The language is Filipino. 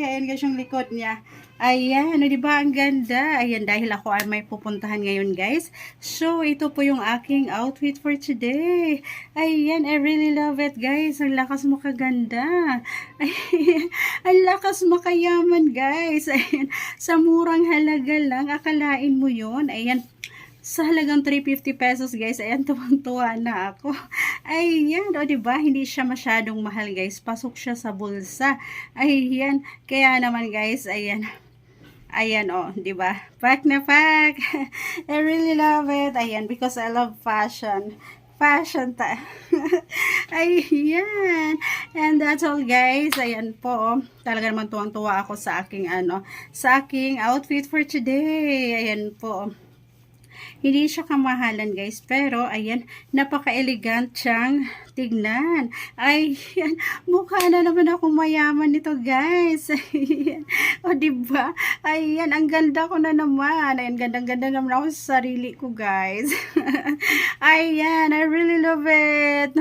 Ayan guys yung likod niya. Ayan, di ba ang ganda? Ayan, dahil ako ay may pupuntahan ngayon guys. So, ito po yung aking outfit for today. Ayan, I really love it guys. Ang lakas mo kaganda. Ayan, ang lakas makayaman guys. Ayan, sa murang halaga lang, akalain mo yun. Ayan, sa halagang 350 pesos guys, ayan, tuwang-tuwa na ako. Ayan, o diba, hindi siya masyadong mahal guys, pasok siya sa bulsa. Ayan, kaya naman guys, ayan, ayan o, diba, pack na pack. I really love it, ayan, because I love fashion. Fashion ta. Ayan. And that's all guys. Ayan po. Talaga naman tuwang-tuwa ako sa aking sa aking outfit for today. Ayan po. Hindi siya kamahalan guys, pero ayan, napaka-elegant siyang tignan. Ayan, mukha na naman ako mayaman nito guys. Ayan, o diba? Ayan, ang ganda ko na naman. Ayan, gandang-ganda naman ako sa sarili ko guys. Ayan, I really love it.